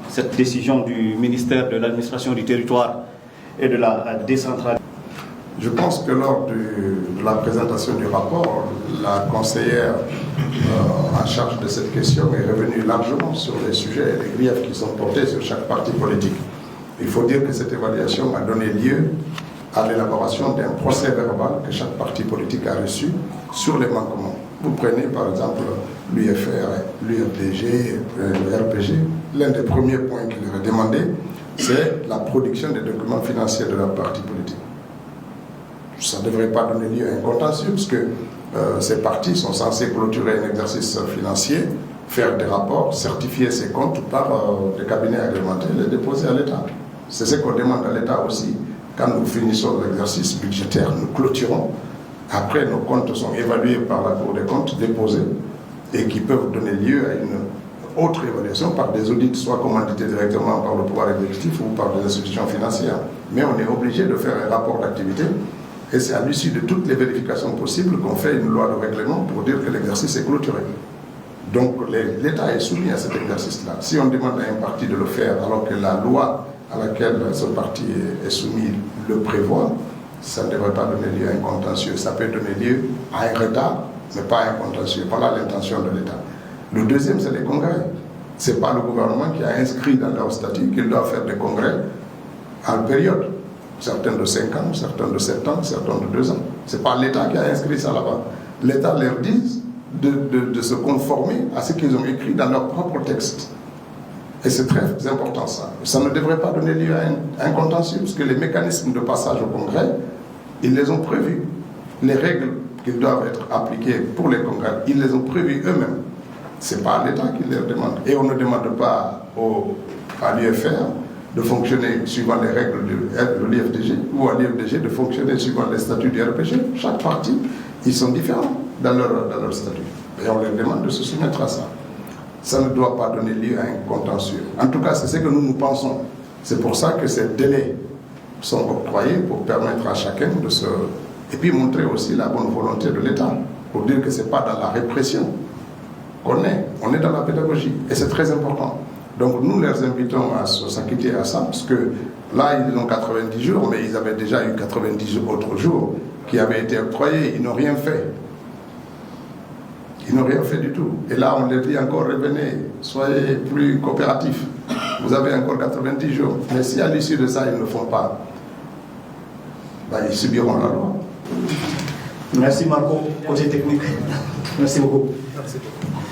Cette décision du ministère de l'administration du territoire et de la décentralisation. Je pense que lors de la présentation du rapport, la conseillère en charge de cette question est revenue largement sur les sujets et les griefs qui sont portés sur chaque parti politique. Il faut dire que cette évaluation a donné lieu à l'élaboration d'un procès verbal que chaque parti politique a reçu sur les manquements. Vous prenez par exemple l'UFR, l'UFDG, le RPG, l'un des premiers points qu'il leur est demandé, c'est la production des documents financiers de leur parti politique. Ça ne devrait pas donner lieu à un contentieux, puisque ces partis sont censés clôturer un exercice financier, faire des rapports, certifier ses comptes par des cabinets agrémentés et les déposer à l'État. C'est ce qu'on demande à l'État aussi. Quand nous finissons l'exercice budgétaire, nous clôturons. Après, nos comptes sont évalués par la Cour des comptes, déposés, et qui peuvent donner lieu à une autre évaluation par des audits, soit commandités directement par le pouvoir exécutif ou par des institutions financières. Mais on est obligé de faire un rapport d'activité, et c'est à l'issue de toutes les vérifications possibles qu'on fait une loi de règlement pour dire que l'exercice est clôturé. Donc l'État est soumis à cet exercice-là. Si on demande à un parti de le faire alors que la loi à laquelle ce parti est soumis le prévoit, ça ne devrait pas donner lieu à un contentieux. Ça peut donner lieu à un retard, mais pas à un contentieux. Voilà l'intention de l'État. Le deuxième, c'est les congrès. Ce n'est pas le gouvernement qui a inscrit dans leur statut qu'ils doivent faire des congrès en période. Certains de 5 ans, certains de 7 ans, certains de 2 ans. Ce n'est pas l'État qui a inscrit ça là-bas. L'État leur dit de se conformer à ce qu'ils ont écrit dans leur propre texte. Et c'est très important ça. Ça ne devrait pas donner lieu à un contentieux, parce que les mécanismes de passage au congrès, ils les ont prévus. Les règles qui doivent être appliquées pour les congrès, ils les ont prévues eux-mêmes. Ce n'est pas l'État qui les demande. Et on ne demande pas à l'UFR de fonctionner suivant les règles de l'IFDG ou à l'IFDG de fonctionner suivant les statuts du RPG. Chaque parti, ils sont différents dans leur statut. Et on leur demande de se soumettre à ça. Ça ne doit pas donner lieu à un contentieux. En tout cas, c'est ce que nous pensons. C'est pour ça que ces délais sont octroyés pour permettre à chacun de se... Et puis montrer aussi la bonne volonté de l'État, pour dire que ce n'est pas dans la répression qu'on est. On est dans la pédagogie. Et c'est très important. Donc nous les invitons à s'acquitter à ça, parce que là, ils ont 90 jours, mais ils avaient déjà eu 90 autres jours qui avaient été octroyés. Ils n'ont rien fait. Ils n'ont rien fait du tout. Et là, on leur dit encore, revenez, soyez plus coopératifs. Vous avez encore 90 jours. Mais si à l'issue de ça, ils ne le font pas, ben, ils subiront la loi. Merci Marco, côté technique. Merci beaucoup. Merci beaucoup.